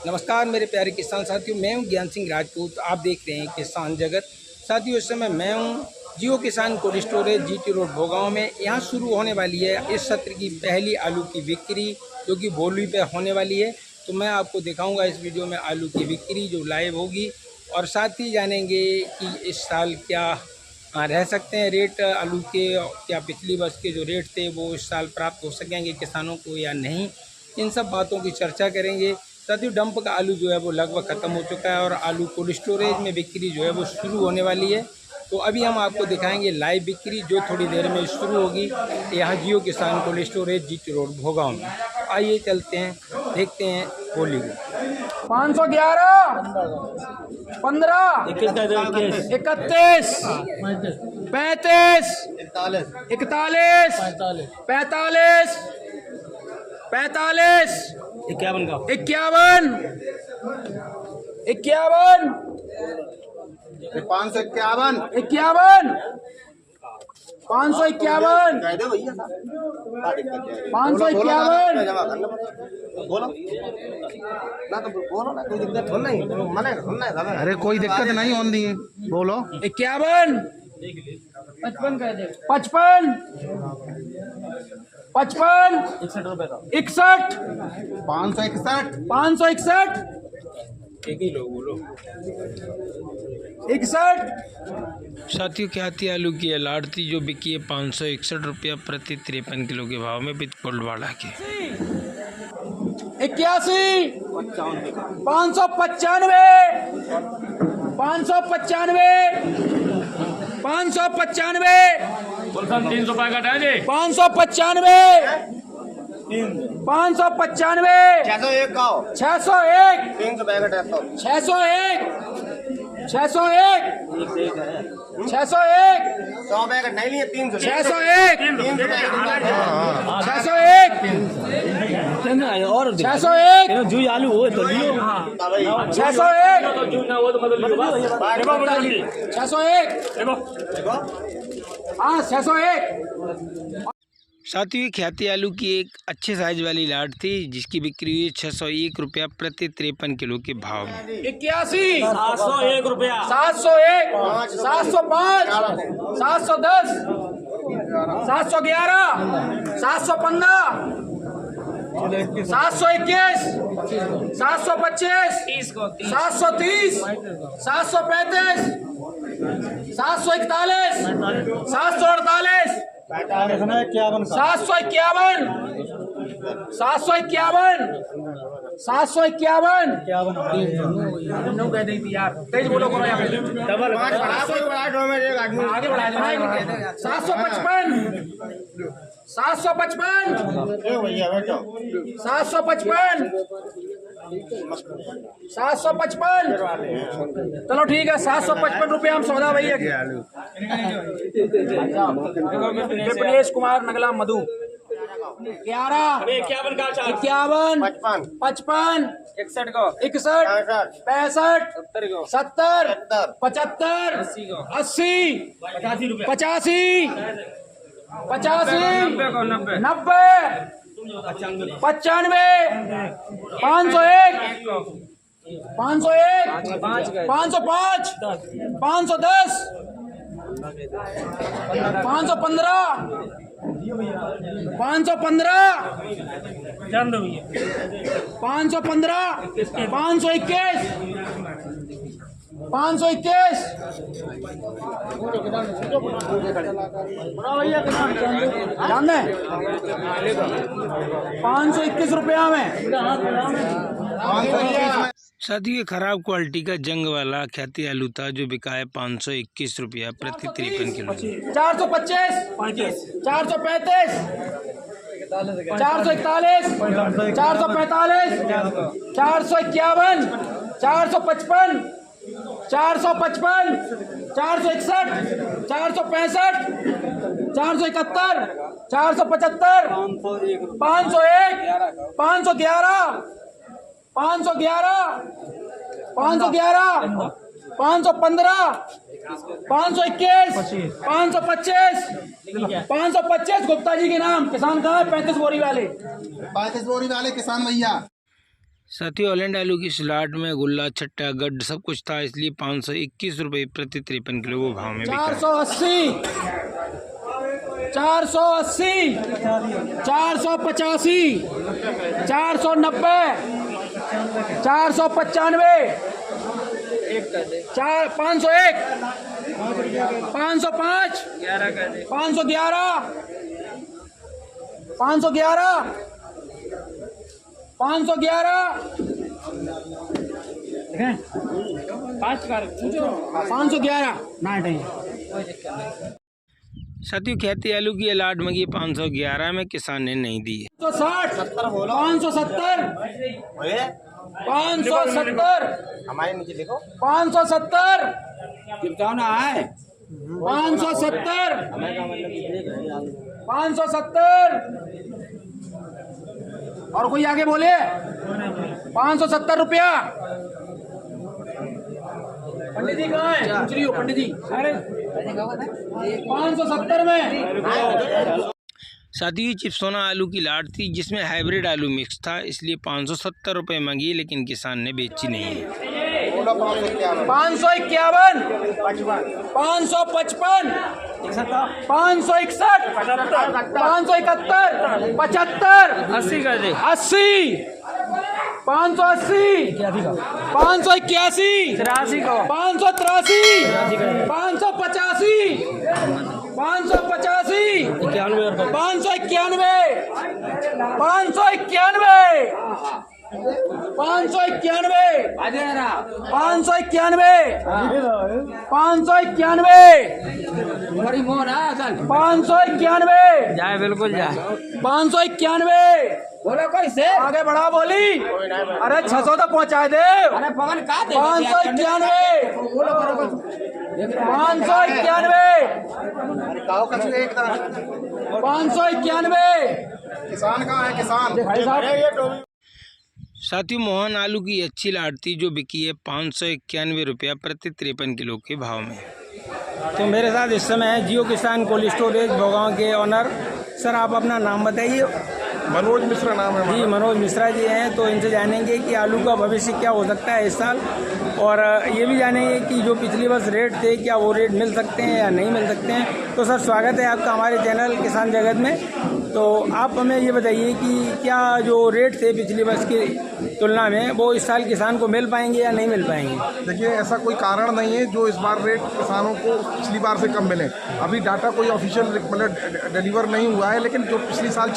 नमस्कार मेरे प्यारे किसान साथियों, मैं हूं ज्ञान सिंह राजपूत। आप देख रहे हैं किसान जगत। साथियों, इस समय मैं हूं जियो किसान cold storage GT road Bhogaon में। यहां शुरू होने वाली है इस सत्र की पहली आलू की बिक्री, जो कि बोली पे होने वाली है। तो मैं आपको दिखाऊंगा इस वीडियो में आलू की बिक्री जो लाइव होगी, और साथ ही जानेंगे कि इस साल क्या रह सकते हैं रेट आलू के, क्या पिछली वर्ष के जो रेट थे वो इस साल प्राप्त हो सकेंगे किसानों को या नहीं। इन सब बातों की चर्चा करेंगे। साथियों, डंप का आलू जो है वो लगभग ख़त्म हो चुका है और आलू कोल्ड स्टोरेज में बिक्री जो है वो शुरू होने वाली है। तो अभी हम आपको दिखाएंगे लाइव बिक्री जो थोड़ी देर में शुरू होगी यहाँ जियो किसान cold storage GT road Bhogaon में। आइए चलते हैं, देखते हैं बोली को। 511, 15, 31, 35, 41, 45, 45, 51, 551, 51, 551, 551, अरे कोई दिक्कत नहीं होती है, बोलो। 51, 55, 55, 61, 561, एक ही लोग बोलो। 61। साथियों, क्या आती आलू की लाड़ती जो बिकी है 561 रुपया प्रति 53 किलो के भाव में विद कोल्डवाड़ा के। 81, 595, 595, 595, 300 पैकेट है जी। 595, 595, 601, 601, 601, 601, 100 पैकेट नहीं लिए 300 601, 601, और 601 जूई आलू हो तो लियो। 601, जूई ना हो तो मतलब लियो। 601, हाँ 601। साथियों, ख्याति आलू की एक अच्छे साइज वाली लाट थी जिसकी बिक्री हुई 601 रुपया प्रति 53 किलो के भाव में। 81, 701 रुपया, 701, 705, 710, 711, 715, 721, 725, 730, 735, 741, 748, 751, 751, 751, तेज बोलो करो यहाँ पे। डबल आगे बढ़ा 755, 755, 755, 755, चलो ठीक है, 755 रुपये हम सौदा भैया। प्रदेश कुमार नगला मधु 11, 51 का 51, 55, 61, 65, 70, 75, 80, 85, 85, 90, 95, 501, 501, 505, 510, 515, 515, 515, 521, 521, ध्यान दें, 521 रुपया में। साथियों, ये खराब क्वालिटी का जंग वाला ख्याति आलू था जो बिका है 521 रुपया प्रति 53 किलो। 425, 435, 441, 445, 451, 455, 455, 461, 465, 471, 475, 501, 511, 511, 511, 515, 521, 525, 525 गुप्ता जी के नाम। किसान कहाँ है? 35 बोरी वाले किसान भैया। साथियों हॉलैंड आलू की सलाद में गुल्ला छट्टा गड्ढ सब कुछ था, इसलिए 521 रुपये प्रति 53 किलो वो भाव में बिका। 480, 480, 485, 490, 495, 501, 505, 511, 511, 511, 511 ना साथियों खेती आलू की अलाट मंगी 511 में, किसान ने नहीं दी है। 560, 570, 570, हमारे नीचे देखो 570, चिपकाना है 570, 570, और कोई आगे बोले 570 रुपया। पंडित जी कहाँ है? पूछ रही हो पंडित जी। अरे 570 में। साथ ही चिप्सोना आलू की लाट थी जिसमें हाइब्रिड आलू मिक्स था, इसलिए 570 रुपये मांगी, लेकिन किसान ने बेची नहीं है। 551, 555, 561, 571, 75, 80 कर दे, 80, 580, 581, 583, 585, 585, 591, 591, जाए बिल्कुल जाए 591, बोलो कोई से आगे बढ़ा बोली। अरे 600 तो पहुंचा दे। अरे पवन का दे 591, 591, 591, किसान कहाँ है किसान? साथियों मोहन आलू की अच्छी लाट थी जो बिकी है 591 रुपया प्रति 53 किलो के भाव में। तो मेरे साथ इस समय है जियो किसान कोल्ड स्टोरेज भोगांव के ऑनर। सर आप अपना नाम बताइए। मनोज मिश्रा नाम है। जी मनोज मिश्रा जी हैं, तो इनसे जानेंगे कि आलू का भविष्य क्या हो सकता है इस साल, और ये भी जानेंगे कि जो पिछली वर्ष रेट थे क्या वो रेट मिल सकते हैं या नहीं मिल सकते हैं। तो सर स्वागत है आपका हमारे चैनल किसान जगत में। तो आप हमें ये बताइए कि क्या जो रेट थे पिछली वर्ष की तुलना में वो इस साल किसान को मिल पाएंगे या नहीं मिल पाएंगे? देखिए ऐसा कोई कारण नहीं है जो इस बार रेट किसानों को पिछली बार से कम मिले। अभी डाटा कोई ऑफिशियल मतलब डिलीवर नहीं हुआ है, लेकिन जो पिछली साल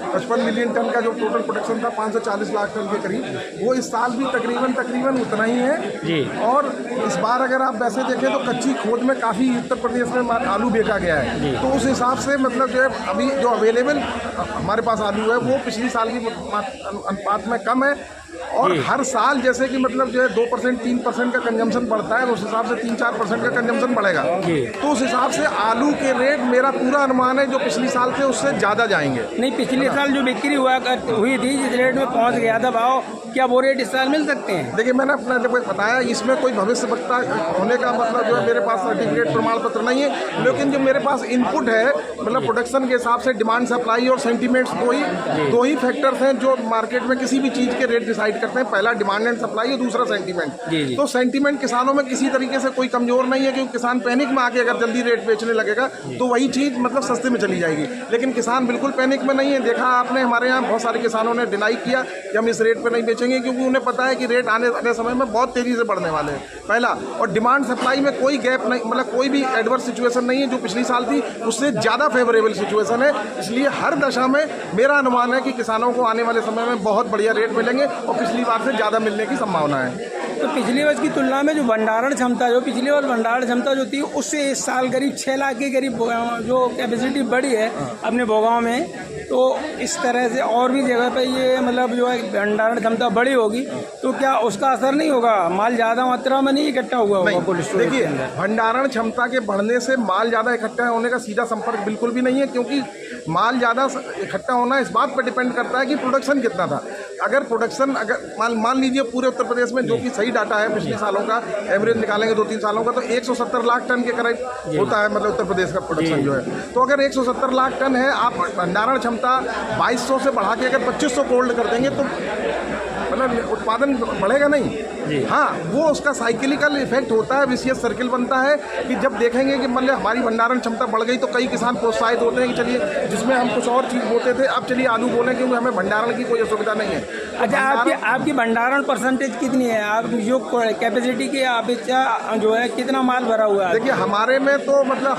55 मिलियन टन का जो टोटल प्रोडक्शन था 540 लाख टन के करीब, वो इस साल भी तकरीबन उतना ही है जी। और इस बार अगर आप वैसे देखें तो कच्ची खोज में काफ़ी उत्तर प्रदेश में आलू बेचा गया है, तो उस हिसाब से मतलब जो है अभी जो अवेलेबल हमारे पास आलू है वो पिछली साल की अनुपात में कम है। और हर साल जैसे कि मतलब जो है 2% 3% का कंजम्पशन बढ़ता है, उस हिसाब से 3-4% का कंजम्पशन बढ़ेगा। तो उस हिसाब से आलू के रेट मेरा पूरा अनुमान है जो पिछली साल थे उससे ज़्यादा जाएंगे। नहीं पिछले साल जो बिक्री हुई थी जिस रेट में पहुंच गया था भाव, क्या वो रेट इस साल मिल सकते हैं? देखिए मैंने अपना जब बताया इसमें कोई भविष्यवक्ता होने का मतलब जो है मेरे पास सर्टिफिकेट प्रमाण पत्र नहीं है, लेकिन जो मेरे पास इनपुट है मतलब प्रोडक्शन के हिसाब से डिमांड सप्लाई और सेंटीमेंट्स दो ही फैक्टर्स हैं जो मार्केट में किसी भी चीज़ के रेट डिसाइड करते हैं। पहला डिमांड एंड सप्लाई और दूसरा सेंटीमेंट। तो सेंटीमेंट किसानों में किसी तरीके से कोई कमजोर नहीं है, क्योंकि किसान पैनिक में आके अगर जल्दी रेट बेचने लगेगा तो वही चीज़ मतलब सस्ते में चली जाएगी, लेकिन किसान बिल्कुल पैनिक में नहीं है। देखा आपने हमारे यहाँ बहुत सारे किसानों ने डिनाई किया कि हम इस रेट पर नहीं बेचेंगे, क्योंकि उन्हें पता है कि रेट आने वाले समय में बहुत तेज़ी से बढ़ने वाले हैं पहला। और डिमांड सप्लाई में कोई गैप नहीं, मतलब कोई भी एडवर्स सिचुएशन नहीं है। जो पिछली साल थी उससे ज़्यादा फेवरेबल सिचुएशन है, इसलिए हर दशा में मेरा अनुमान है कि किसानों को आने वाले समय में बहुत बढ़िया रेट मिलेंगे और पिछली बार से ज़्यादा मिलने की संभावना है। तो पिछली वर्ष की तुलना में जो भंडारण क्षमता जो पिछली वर्ष भंडारण क्षमता जो थी उससे इस साल करीब 6 लाख के करीब जो कैपेसिटी बढ़ी है अपने भोगांव में, तो इस तरह से और भी जगह पे ये मतलब जो है भंडारण क्षमता बड़ी होगी, तो क्या उसका असर नहीं होगा? माल ज़्यादा मात्रा में नहीं इकट्ठा हुआ होगा कोल्ड स्टोरेज के अंदर? भंडारण क्षमता के बढ़ने से माल ज़्यादा इकट्ठा होने का सीधा संपर्क बिल्कुल भी नहीं है, क्योंकि माल ज़्यादा इकट्ठा होना इस बात पर डिपेंड करता है कि प्रोडक्शन कितना था। अगर प्रोडक्शन मान लीजिए पूरे उत्तर प्रदेश में जो कि सही डाटा है पिछले सालों का एवरेज निकालेंगे 2-3 सालों का, तो 170 लाख टन के करीब होता है मतलब उत्तर प्रदेश का प्रोडक्शन जो है। तो अगर 170 लाख टन है, आप भंडारण क्षमता 2200 से बढ़ा के अगर 2500 होल्ड कर देंगे तो मतलब उत्पादन बढ़ेगा नहीं। हाँ, वो उसका साइकिलिकल इफेक्ट होता है, विशियस सर्किल बनता है कि जब देखेंगे कि मतलब हमारी भंडारण क्षमता बढ़ गई तो कई किसान प्रोत्साहित होते हैं कि चलिए जिसमें हम कुछ और चीज़ बोते थे अब चलिए आलू बोलें, क्योंकि हमें भंडारण की कोई असुविधा नहीं है। अच्छा, आपकी भंडारण परसेंटेज कितनी है? आप जो कैपेसिटी की अपेक्षा जो है कितना माल भरा हुआ है? देखिए हमारे में तो मतलब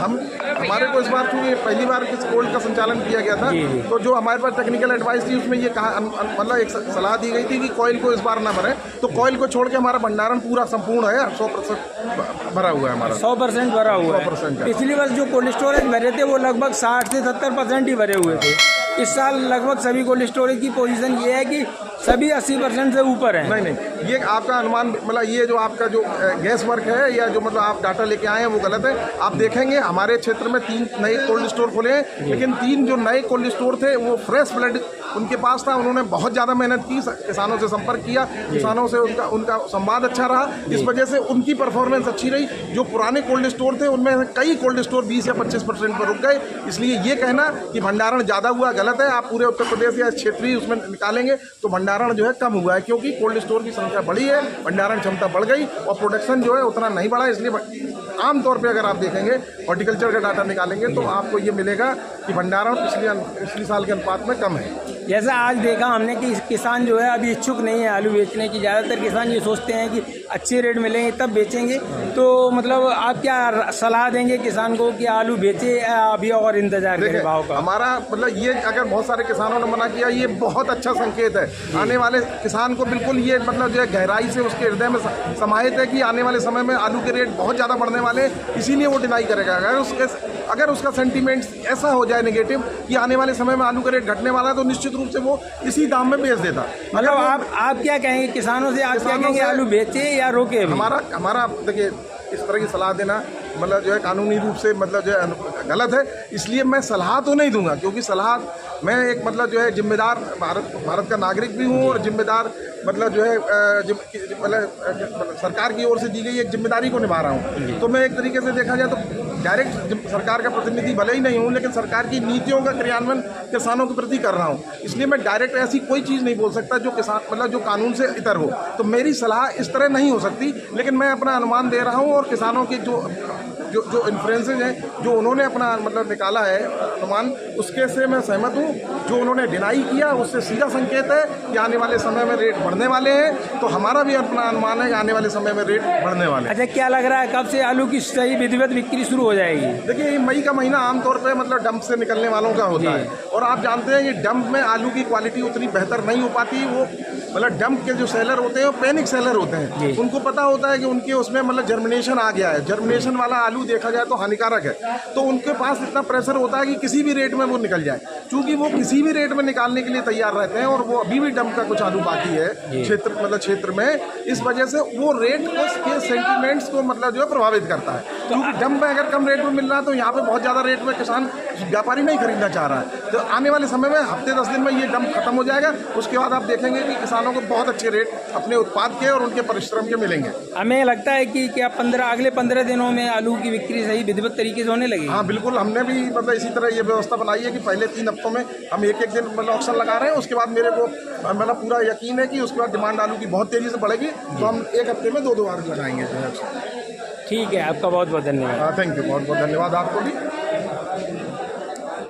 हमारे को इस बार क्योंकि पहली बार इस कोल्ड का संचालन किया गया था, तो जो हमारे पास टेक्निकल एडवाइस थी उसमें ये कहा मतलब एक सलाह दी गई थी कि कॉइल को इस बार ना भरें, तो कॉइल को छोड़ के हमारा भंडारण पूरा संपूर्ण है, 100% भरा हुआ है हमारा। 100% भरा हुआ है। 100% पिछली वर्ष जो कोल्ड स्टोरेज भरे थे वो लगभग 60 से 70% ही भरे हुए थे। इस साल लगभग सभी कोल्ड स्टोरेज की पोजीशन ये है कि सभी 80% से ऊपर है। नहीं, ये आपका अनुमान मतलब ये जो आपका जो गैस वर्क है या जो मतलब आप डाटा लेके आए हैं वो गलत है। आप देखेंगे हमारे क्षेत्र में 3 नए कोल्ड स्टोर खुले हैं, लेकिन 3 जो नए कोल्ड स्टोर थे वो फ्रेश ब्लड उनके पास था। उन्होंने बहुत ज़्यादा मेहनत की, किसानों से संपर्क किया, किसानों से उनका संवाद अच्छा रहा, इस वजह से उनकी परफॉर्मेंस अच्छी रही। जो पुराने कोल्ड स्टोर थे उनमें कई कोल्ड स्टोर 20 या 25% पर रुक गए। इसलिए ये कहना कि भंडारण ज़्यादा हुआ गलत है। आप पूरे उत्तर प्रदेश या क्षेत्रीय उसमें निकालेंगे तो भंडारण जो है कम हुआ है, क्योंकि कोल्ड स्टोर की संख्या बढ़ी है, भंडारण क्षमता बढ़ गई और प्रोडक्शन जो है उतना नहीं बढ़ा। इसलिए आमतौर पे अगर आप देखेंगे हॉर्टिकल्चर का डाटा निकालेंगे तो आपको ये मिलेगा कि भंडारण पिछले साल के अनुपात में कम है। जैसा आज देखा हमने कि किसान जो है अभी इच्छुक नहीं है आलू बेचने की। ज़्यादातर किसान ये सोचते हैं कि अच्छे रेट मिलेंगे तब बेचेंगे। तो मतलब आप क्या सलाह देंगे किसान को कि आलू बेचे या अभी और इंतजार करें भाव का? हमारा मतलब ये अगर बहुत सारे किसानों ने मना किया ये बहुत अच्छा संकेत है। आने वाले किसान को बिल्कुल ये मतलब जो है गहराई से उसके हृदय में समाहित है कि आने वाले समय में आलू के रेट बहुत ज़्यादा बढ़ने वाले हैं, इसीलिए वो डिनाई करेगा। अगर उसका सेंटीमेंट ऐसा हो जाए नेगेटिव कि आने वाले समय में आलू का रेट घटने वाला है तो निश्चित रूप से वो इसी दाम में बेच देता। मतलब आप क्या कहेंगे किसानों से? आप क्या कहेंगे, आलू बेचे या रोके? हमारा देखिए इस तरह की सलाह देना मतलब जो है कानूनी रूप से मतलब जो है गलत है। इसलिए मैं सलाह तो नहीं दूंगा, क्योंकि सलाह मैं एक मतलब जो है जिम्मेदार भारत का नागरिक भी हूँ और जिम्मेदार मतलब जो है मतलब सरकार की ओर से दी गई एक जिम्मेदारी को निभा रहा हूँ। तो मैं एक तरीके से देखा जाए तो डायरेक्ट सरकार का प्रतिनिधि भले ही नहीं हूँ, लेकिन सरकार की नीतियों का क्रियान्वयन किसानों के प्रति कर रहा हूँ। इसलिए मैं डायरेक्ट ऐसी कोई चीज़ नहीं बोल सकता जो किसान मतलब जो कानून से इतर हो। तो मेरी सलाह इस तरह नहीं हो सकती, लेकिन मैं अपना अनुमान दे रहा हूँ और किसानों के जो इन्फ्लुएंसेज हैं जो उन्होंने अपना मतलब निकाला है अनुमान, उसके से मैं सहमत हूँ। जो उन्होंने डिनाई किया उससे सीधा संकेत है कि आने वाले समय में रेट बढ़ने वाले हैं। तो हमारा भी अपना अनुमान है कि आने वाले समय में रेट बढ़ने वाले हैं। अच्छा, क्या लग रहा है कब से आलू की सही विधिवत बिक्री शुरू हो जाएगी? देखिए मई का महीना आमतौर पे मतलब डंप से निकलने वालों का होता है, और आप जानते हैं कि डंप में आलू की क्वालिटी उतनी बेहतर नहीं हो पाती। वो मतलब डंप के जो सेलर होते हैं वो पैनिक सेलर होते हैं। उनको पता होता है कि उनके उसमें मतलब जर्मिनेशन आ गया है, जर्मिनेशन वाला आलू देखा जाए तो हानिकारक है। तो उनके पास इतना प्रेशर होता है कि किसी भी रेट में वो निकल जाए। चूंकि वो किसी भी रेट में निकालने के लिए तैयार रहते हैं और वो अभी भी डंप का कुछ आलू बाकी है क्षेत्र में, इस वजह से वो रेट के सेंटीमेंट्स को मतलब जो है प्रभावित करता है। क्योंकि डंप में अगर कम रेट में मिल रहा है तो यहाँ पे बहुत ज़्यादा रेट में किसान व्यापारी नहीं खरीदना चाह रहा है। तो आने वाले समय में हफ्ते 10 दिन में ये डंप खत्म हो जाएगा। उसके बाद आप देखेंगे कि किसानों को बहुत अच्छे रेट अपने उत्पाद के और उनके परिश्रम के मिलेंगे। हमें लगता है कि क्या अगले 15 दिनों में आलू की बिक्री सही विधिवत तरीके से होने लगी? हाँ बिल्कुल, हमने भी मतलब इसी तरह ये व्यवस्था बनाई है कि पहले 3 हफ्तों में हम एक दिन मतलब ऑक्शन लगा रहे हैं। उसके बाद मेरे को मतलब पूरा यकीन है कि उसके बाद डिमांड आलू की बहुत तेज़ी से बढ़ेगी, तो हम एक हफ्ते में 2 बार लगाएंगे। ठीक है, आपका बहुत बहुत धन्यवाद। थैंक यू, बहुत बहुत धन्यवाद आपको भी।